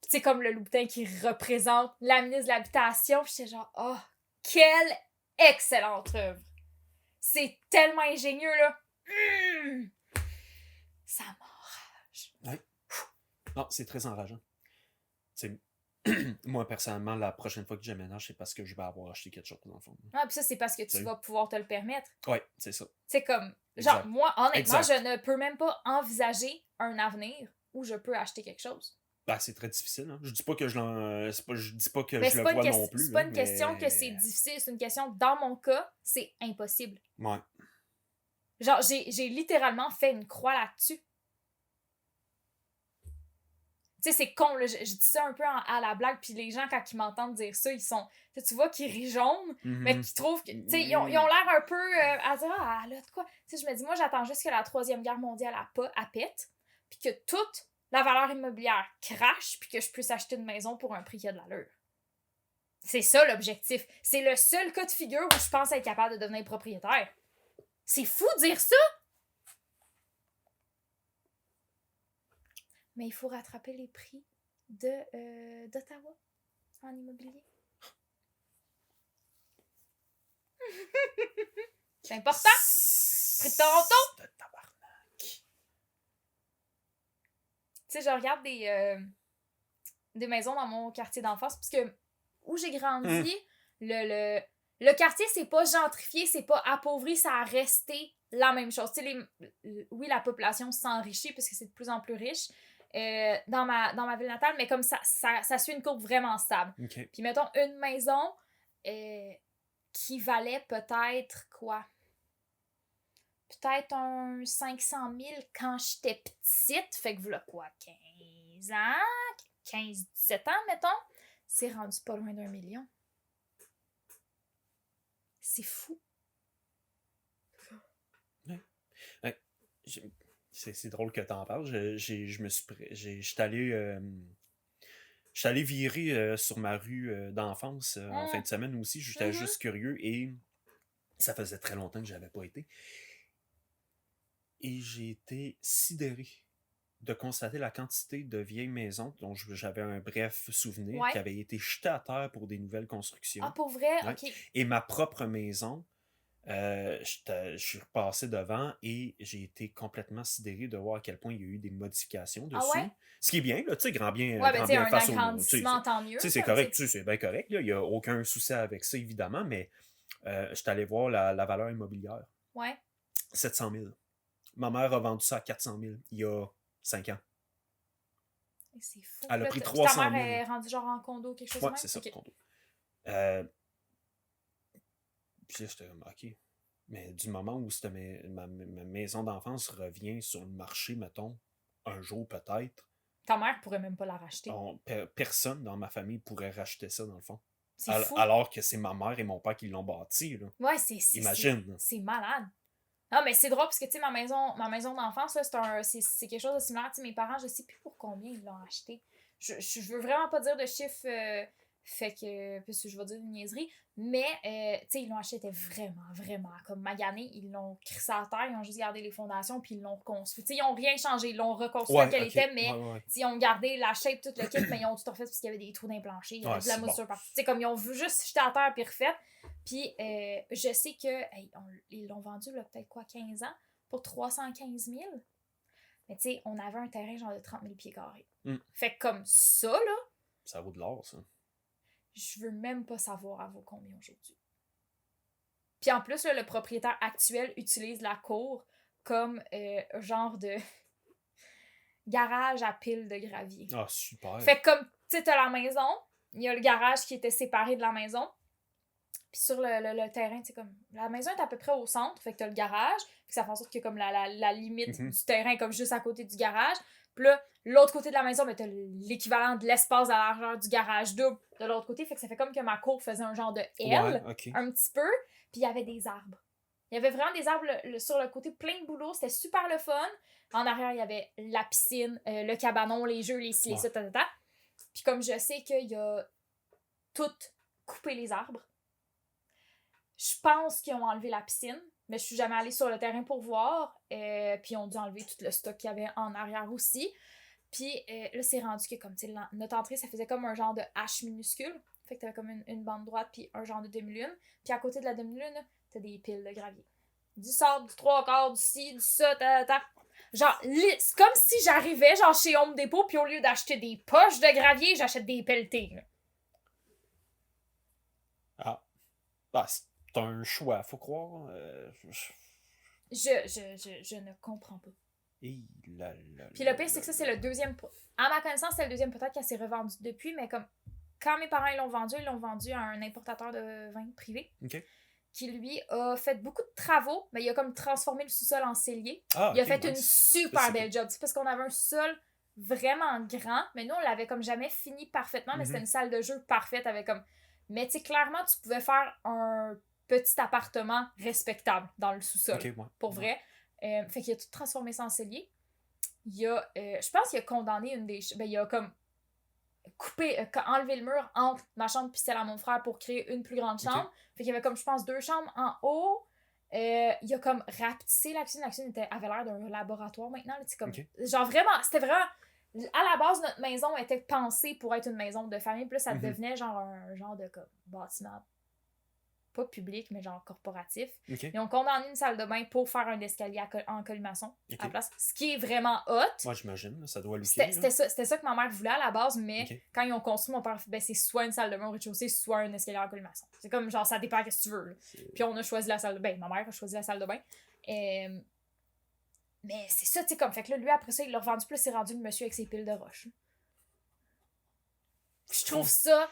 Puis c'est comme le loup-boutin qui représente la ministre de l'Habitation, puis j'étais genre, oh, quelle excellente œuvre! C'est tellement ingénieux, là! Ça m'enrage. Ouais. Non, c'est très enrageant. C'est... Moi, personnellement, la prochaine fois que j'aménage, c'est parce que je vais avoir acheté quelque chose, dans le fond. Ah, puis ça, c'est parce que tu vas pouvoir te le permettre. Ouais, c'est ça. C'est comme... Genre, moi, honnêtement, je ne peux même pas envisager un avenir où je peux acheter quelque chose. Ben, c'est très difficile. Hein. Je dis pas que je dis pas que mais je le vois non plus. C'est pas une question que c'est difficile, c'est une question, dans mon cas, c'est impossible. Ouais. Genre, j'ai littéralement fait une croix là-dessus. Tu sais, c'est con, là. Je dis ça un peu à la blague, puis les gens, quand ils m'entendent dire ça, ils sont. Tu vois qu'ils rient jaune, mais qu'ils trouvent que. Tu sais, ils ont l'air un peu à dire, ah, là, de quoi. Tu sais, je me dis, moi, j'attends juste que la Troisième Guerre mondiale elle pète, puis que toute la valeur immobilière crache, puis que je puisse acheter une maison pour un prix qui a de l'allure. C'est ça l'objectif. C'est le seul cas de figure où je pense être capable de devenir propriétaire. C'est fou de dire ça! Mais il faut rattraper les prix d'Ottawa en immobilier. C'est important! Prix de Toronto! De tabarnak. Tu sais, je regarde des maisons dans mon quartier d'enfance, parce que où j'ai grandi, le quartier, c'est pas gentrifié, c'est pas appauvri, ça a resté la même chose. Tu sais, oui, la population s'enrichit parce que c'est de plus en plus riche dans ma ville natale, mais comme ça suit une courbe vraiment stable. Okay. Puis mettons, une maison qui valait peut-être quoi? Peut-être un 500 000 quand j'étais petite, fait que voilà quoi, 15 ans, 15-17 ans, mettons, c'est rendu pas loin d'1 million. C'est fou. Ouais. C'est drôle que t'en parles. J'étais allé virer sur ma rue d'enfance en fin de semaine aussi. J'étais juste curieux et ça faisait très longtemps que j'avais pas été. Et j'ai été sidéré de constater la quantité de vieilles maisons dont j'avais un bref souvenir qui avaient été jetées à terre pour des nouvelles constructions. Ah, pour vrai? Ouais. OK. Et ma propre maison, je suis repassé devant et j'ai été complètement sidéré de voir à quel point il y a eu des modifications dessus. Ah ouais? Ce qui est bien, là, tu sais, grand bien, ouais, grand bien face au monde. agrandissement, tant mieux. Tu sais, c'est correct, tu sais, c'est bien correct, il n'y a aucun souci avec ça, évidemment, mais je suis allé voir la valeur immobilière. Ouais. 700 000. Ma mère a vendu ça à 400 000 il y a 5 ans. C'est fou. Elle a là, pris 300 000. Ta mère est rendue genre en condo, quelque chose de même? Ouais, c'est ça, okay. condo. Puis là, j'étais comme, OK. Mais du moment où ma maison d'enfance revient sur le marché, mettons, un jour peut-être. Ta mère pourrait même pas la racheter. Personne dans ma famille pourrait racheter ça, dans le fond. C'est fou. Alors que c'est ma mère et mon père qui l'ont bâti. Là. Ouais, imagine. C'est malade. Non, mais c'est drôle parce que, tu sais, ma maison d'enfance, là, c'est quelque chose de similaire. Tu sais, mes parents, je sais plus pour combien ils l'ont acheté. Je veux vraiment pas dire de chiffre, fait que, parce que je vais dire une niaiserie, mais, tu sais, ils l'ont acheté, c'était vraiment, vraiment comme magané. Ils l'ont crissé à terre, ils ont juste gardé les fondations, puis ils l'ont reconstruit. Tu sais, ils ont rien changé, ils l'ont reconstruit qu'elle était, mais, ils ont gardé la shape, tout le kit, mais ils ont tout refait parce qu'il y avait des trous dans les planchers, il y avait de la moussure partout. Tu sais, comme ils ont juste jeté à terre puis refait. Puis, je sais que ils l'ont vendu, là, peut-être quoi, 15 ans, pour 315 000. Mais tu sais, on avait un terrain genre de 30 000 pieds carrés. Fait que comme ça, là... Ça vaut de l'or, ça. Je veux même pas savoir elle vaut combien aujourd'hui. Puis en plus, là, le propriétaire actuel utilise la cour comme genre de garage à piles de gravier. Ah, super. Fait que comme, tu sais, t'as la maison, il y a le garage qui était séparé de la maison. Puis sur le terrain, tu sais, comme... La maison est à peu près au centre, fait que t'as le garage, puis ça fait en sorte que comme la limite du terrain est comme juste à côté du garage. Puis là, l'autre côté de la maison, ben, t'as l'équivalent de l'espace à la largeur du garage double de l'autre côté, fait que ça fait comme que ma cour faisait un genre de L, un petit peu, puis il y avait des arbres. Il y avait vraiment des arbres sur le côté, plein de boulot, c'était super le fun. En arrière, il y avait la piscine, le cabanon, les jeux, les ci, les ça, ta. Puis comme je sais qu'il a tout coupé les arbres, je pense qu'ils ont enlevé la piscine, mais je suis jamais allée sur le terrain pour voir. Puis ils ont dû enlever tout le stock qu'il y avait en arrière aussi. Puis là, c'est rendu que comme, tu sais, notre entrée, ça faisait comme un genre de H minuscule. Fait que t'avais comme une bande droite puis un genre de demi-lune. Puis à côté de la demi-lune, t'as des piles de gravier. Du sable, du 3/4, du ci, du ça, ta. Genre, c'est comme si j'arrivais genre chez Home Depot puis au lieu d'acheter des poches de gravier, j'achète des pelletés. Là. Ah. Bah, c'est un choix, faut croire. Je ne comprends pas. Puis le pire, c'est que ça, c'est le deuxième... À ma connaissance, c'est le deuxième peut-être qu'elle s'est revendue depuis, mais comme quand mes parents ils l'ont vendu à un importateur de vin privé. OK. Qui, lui, a fait beaucoup de travaux, mais il a comme transformé le sous-sol en cellier. Ah, il a fait une super belle job. C'est parce qu'on avait un sous-sol vraiment grand, mais nous, on l'avait comme jamais fini parfaitement, mais c'était une salle de jeu parfaite avec comme... Mais tu sais, clairement, tu pouvais faire un petit appartement respectable dans le sous-sol, Ok, ouais. pour vrai. Fait qu'il a tout transformé ça en cellier. Il a, je pense qu'il a condamné une des... Ben, il a comme coupé, enlevé le mur entre ma chambre puis celle à mon frère pour créer une plus grande chambre. Ok. Fait qu'il y avait comme, je pense, 2 chambres en haut. Il a comme rapetissé la cuisine. La cuisine avait l'air d'un laboratoire maintenant. Là, comme, Ok. genre vraiment, c'était vraiment... À la base, notre maison était pensée pour être une maison de famille. Puis là, ça devenait genre un genre de comme, bâtiment, pas public, mais genre corporatif. Ok. Ils ont condamné une salle de bain pour faire un escalier en colimaçon à la place. Ce qui est vraiment hot. Moi, j'imagine, là, ça doit looker. C'était ça que ma mère voulait à la base, mais Ok. quand ils ont construit, mon père a fait, ben, c'est soit une salle de bain au rez-de-chaussée, soit un escalier en colimaçon. C'est comme genre, ça dépend de ce que tu veux. Là. Puis on a choisi la salle de bain. Ma mère a choisi la salle de bain. Mais c'est ça, tu sais, comme. Fait que là, lui, après ça, il l'a revendu, plus c'est rendu le monsieur avec ses piles de roche. Je trouve ça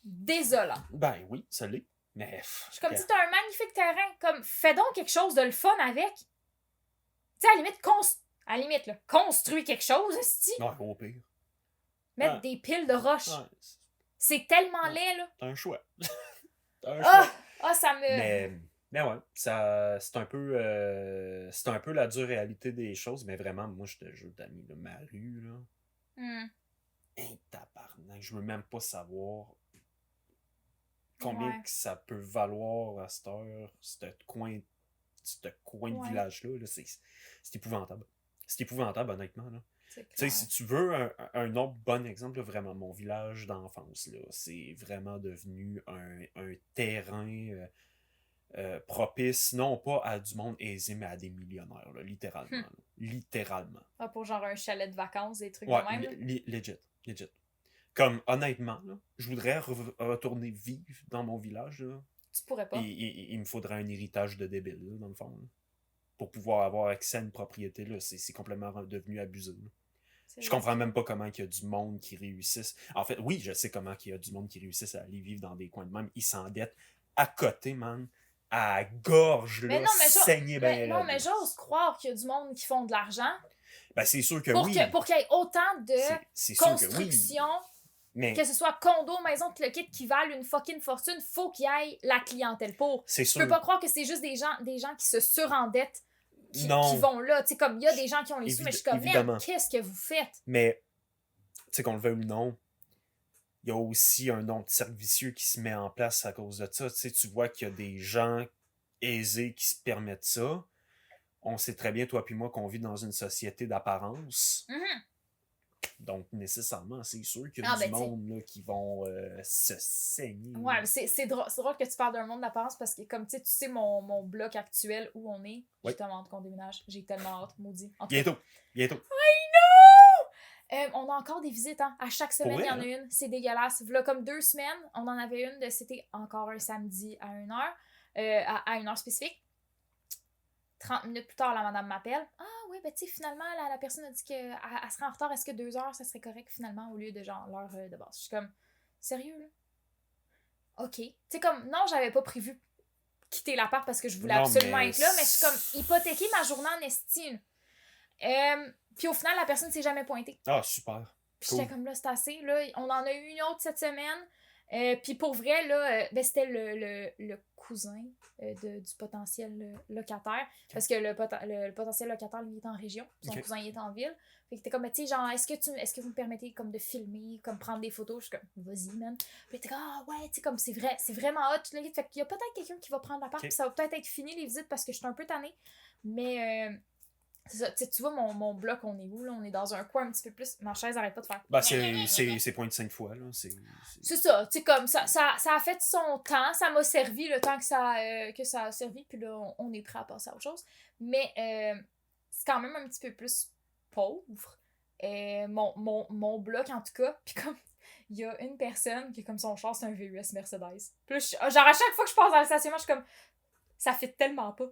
désolant. Ben oui, ça l'est. Mais. Je suis comme, tu t'as un magnifique terrain. Comme, fais donc quelque chose de le fun avec. Tu sais, à la limite, là, construis quelque chose, esti. Non, au pire. Mettre des piles de roche. Ouais. C'est tellement laid, là. T'as un choix. T'as un choix. Ah, ça me... Mais ouais, ça, c'est un peu la dure réalité des choses, mais vraiment, moi, je te jure, d'amis, ma rue, là. Hey, tabarnak, je veux même pas savoir combien que ça peut valoir à cette heure, ce coin de village-là. Là, c'est épouvantable. C'est épouvantable, honnêtement, là. Tu sais, si tu veux un autre bon exemple, là, vraiment, mon village d'enfance, là, c'est vraiment devenu un terrain propice, non pas à du monde aisé, mais à des millionnaires, là, littéralement. Là. Littéralement. Ah, pour genre un chalet de vacances, des trucs ouais, de même. Legit. Comme, honnêtement, là, je voudrais retourner vivre dans mon village. Là, tu pourrais pas. Il me faudrait un héritage de débile, là, dans le fond. Là, pour pouvoir avoir accès à une propriété, là, c'est complètement devenu abusé. Là. Je comprends même pas comment il y a du monde qui réussisse. En fait, oui, je sais comment il y a du monde qui réussisse à aller vivre dans des coins de même. Ils s'endettent à côté, man. À gorge, là, saigner bien. Non, mais j'ose croire qu'il y a du monde qui font de l'argent. Ben, c'est sûr que pour oui. Pour qu'il y ait autant de c'est construction, mais que ce soit condo, maison, tout le kit qui valent une fucking fortune, faut qu'il y ait la clientèle pour. C'est sûr. Je peux pas croire que c'est juste des gens qui se surendettent qui vont là. Tu sais, comme il y a des gens qui ont les sous, mais je suis comme, merde, qu'est-ce que vous faites? Mais, tu sais, qu'on le veuille ou non, il y a aussi un autre cercle vicieux qui se met en place à cause de ça. Tu sais, tu vois qu'il y a des gens aisés qui se permettent ça. On sait très bien, toi puis moi, qu'on vit dans une société d'apparence. Donc, nécessairement, c'est sûr qu'il y a du monde là, qui vont se saigner. Ouais, mais c'est drôle que tu parles d'un monde d'apparence parce que, comme tu sais, mon bloc actuel où on est, justement, qu'on déménage, j'ai tellement hâte, maudit. Bientôt. I know! On a encore des visites, hein. À chaque semaine, il y en a une. C'est dégueulasse. Voilà, comme 2 semaines, on en avait une c'était encore un samedi à 1h, à 1h spécifique. 30 minutes plus tard, la madame m'appelle. Ah oui, ben tu sais, finalement, la personne a dit qu'elle serait en retard. Est-ce que 2 heures, ça serait correct finalement, au lieu de genre l'heure de base? Je suis comme, sérieux, là? OK. Tu sais, comme, non, j'avais pas prévu quitter l'appart parce que je voulais absolument être là, mais je suis comme, hypothéquer ma journée en estime. Puis au final, la personne ne s'est jamais pointée. Ah, super. Puis j'étais comme, là, c'est assez. Là, on en a eu une autre cette semaine. Puis pour vrai, là, ben, c'était le cousin du potentiel locataire. Parce que le potentiel locataire, lui, il est en région. Son cousin, il est en ville. Fait que t'es comme, tu sais, genre, est-ce que vous me permettez comme de filmer, comme prendre des photos? Je suis comme, vas-y, man. Puis t'es comme, ah ouais, tu sais, comme, c'est vraiment hot. Fait qu'il y a peut-être quelqu'un qui va prendre l'appart. Puis ça va peut-être être fini, les visites, parce que je suis un peu tannée. Mais... c'est ça, tu vois mon bloc, on est où là? On est dans un coin un petit peu plus. Ma chaise arrête pas de faire. Ben, c'est point de 5 fois, là. C'est ça, tu sais, comme ça a fait son temps, ça m'a servi le temps que ça a servi, puis là, on est prêt à passer à autre chose. Mais c'est quand même un petit peu plus pauvre. Mon bloc, en tout cas, puis comme. Il y a une personne qui, comme son char, c'est un VUS Mercedes. Puis là, genre, à chaque fois que je passe dans le stationnement, je suis comme. Ça fit tellement pas.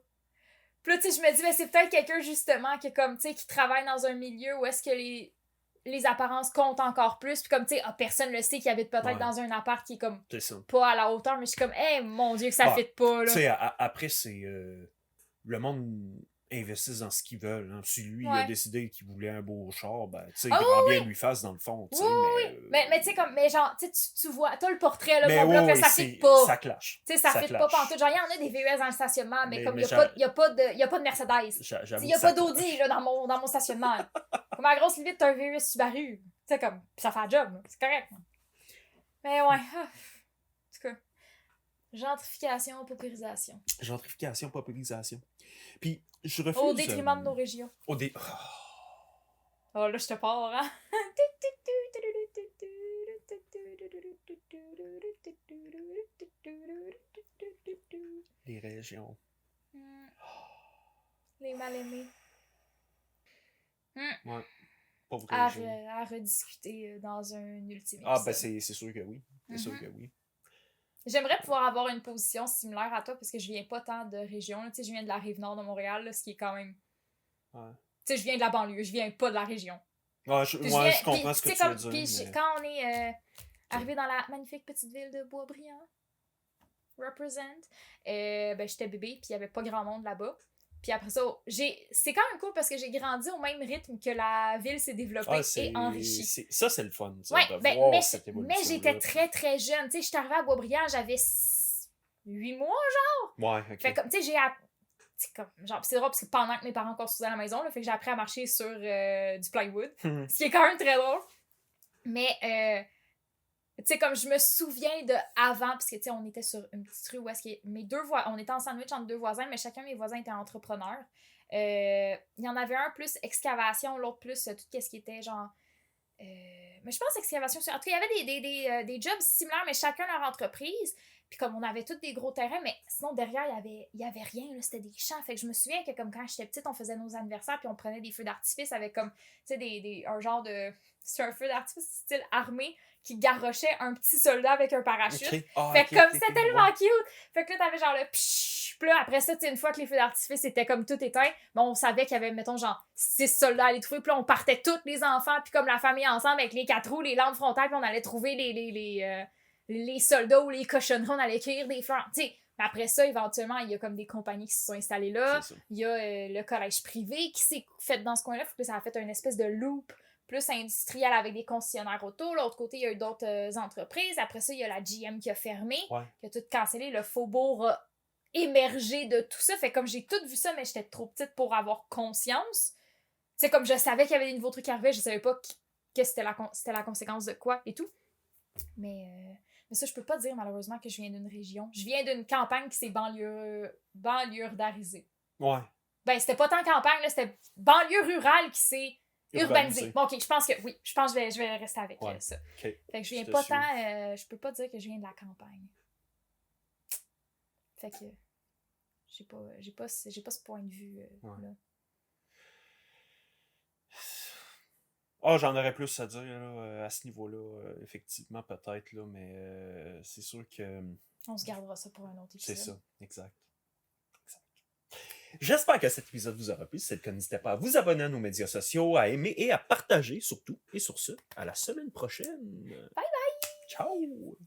Puis là, tu sais, je me dis, ben, c'est peut-être quelqu'un, justement, qui, comme, tu sais, qui travaille dans un milieu où est-ce que les apparences comptent encore plus. Puis comme, tu sais, personne le sait qu'il habite peut-être dans un appart qui est, comme, pas à la hauteur. Mais je suis comme, hey, mon Dieu, que ça fit pas, là. Tu sais, après, c'est... le monde... investissent dans ce qu'ils veulent. Hein. Si lui, il a Ouais. décidé qu'il voulait un beau char, ben, tu sais, Ah grand oui, bien lui fasse dans le fond, tu oui, sais, oui, oui. Mais tu sais, comme, mais genre, tu vois, t'as le portrait, là, mais mon bloc, là, oui, ça fit ça pas. clash. Tu sais, ça Ça fit pas clash. pantoute. Genre, il y en a des VUS dans le stationnement, mais comme Mais il y a pas, y a pas de, y a pas de Mercedes. Tu sais, j'avoue il y que a ça pas d'Audi, clash. là, dans mon stationnement. Comme à la grosse limite, t'as un VUS Subaru. Tu sais, comme, pis ça fait un job, là. C'est correct. Mais ouais. En tout cas. Gentrification, paupérisation. Gentrification, paupérisation. Puis, je refuse... Au détriment de nos régions. Au dé... Oh, là, je te pars, hein? Les régions. Les mal-aimés. Ouais. Pauvres À régions. rediscuter dans un ultime Ah, ben épisode. c'est sûr que oui. C'est sûr que oui. J'aimerais pouvoir avoir une position similaire à toi parce que je viens pas tant de région. Tu sais, je viens de la Rive-Nord de Montréal, là, ce qui est quand même... Ouais. Tu sais, je viens de la banlieue, je viens pas de la région. Ouais, je comprends ce que tu veux dire. Mais... Quand on est arrivé dans la magnifique petite ville de Boisbriand, represent, ben j'étais bébé, puis il y avait pas grand monde là-bas. Puis après ça, c'est quand même cool parce que j'ai grandi au même rythme que la ville s'est développée et enrichie. Ça, c'est le fun, ça, Ouais, de ben, voir cette évolution. mais j'étais très très jeune. Tu sais, je suis arrivée à Boisbriand, j'avais 8 mois. Ouais, ok. Fait comme, tu sais, c'est drôle parce que pendant que mes parents construisaient la maison, là, fait que j'ai appris à marcher sur du plywood. Ce qui est quand même très drôle. Mais, tu sais, comme je me souviens de avant, parce que, tu sais, on était sur une petite rue où est-ce que on était en sandwich entre deux voisins, mais chacun de mes voisins était entrepreneur. Il y en avait un plus excavation, l'autre plus tout ce qui était genre. Mais je pense excavation. En tout cas, il y avait des jobs similaires, mais chacun leur entreprise. Puis comme on avait tous des gros terrains, mais sinon derrière, il y avait rien, là, c'était des champs. Fait que je me souviens que comme quand j'étais petite, on faisait nos anniversaires, puis on prenait des feux d'artifice avec comme, tu sais, un genre de... C'est un feu d'artifice style armé qui garrochait un petit soldat avec un parachute. Okay. Ah, fait que comme c'était ouais. tellement cute. Fait que là, t'avais genre le pshhh. Puis là, après ça, une fois que les feux d'artifice étaient comme tout éteints, ben, on savait qu'il y avait, mettons, genre 6 soldats à les trouver. Puis là, on partait tous les enfants, puis comme la famille ensemble avec les 4 roues, les lampes frontales, puis on allait trouver les soldats ou les cochonneries, on allait cueillir des fleurs. Tu sais, après ça, éventuellement, il y a comme des compagnies qui se sont installées là. Il y a le collège privé qui s'est fait dans ce coin-là. Fait que ça a fait une espèce de loop plus industriel avec des concessionnaires auto. L'autre côté, il y a eu d'autres entreprises. Après ça, il y a la GM qui a fermé, qui a tout cancellé. Le Faubourg a émergé de tout ça. Fait comme j'ai tout vu ça, mais j'étais trop petite pour avoir conscience. C'est comme je savais qu'il y avait des nouveaux trucs qui arrivaient, je savais pas que c'était la conséquence de quoi et tout. Mais ça, je peux pas dire malheureusement que je viens d'une région. Je viens d'une campagne qui s'est banlieusardarisée. Ouais. Ben, c'était pas tant campagne, là, c'était banlieue rurale qui s'est urbanisée. Bon, ok, je pense que oui. Je pense que je vais rester avec ça. Okay. Fait que je viens pas tant... je peux pas dire que je viens de la campagne. Fait que... J'ai pas ce point de vue là. Ah, j'en aurais plus à dire là, à ce niveau-là, effectivement, peut-être, là, mais c'est sûr que... On se gardera ça pour un autre épisode. C'est ça, exact. J'espère que cet épisode vous aura plu. Si c'est le cas, n'hésitez pas à vous abonner à nos médias sociaux, à aimer et à partager surtout. Et sur ce, à la semaine prochaine. Bye bye! Ciao!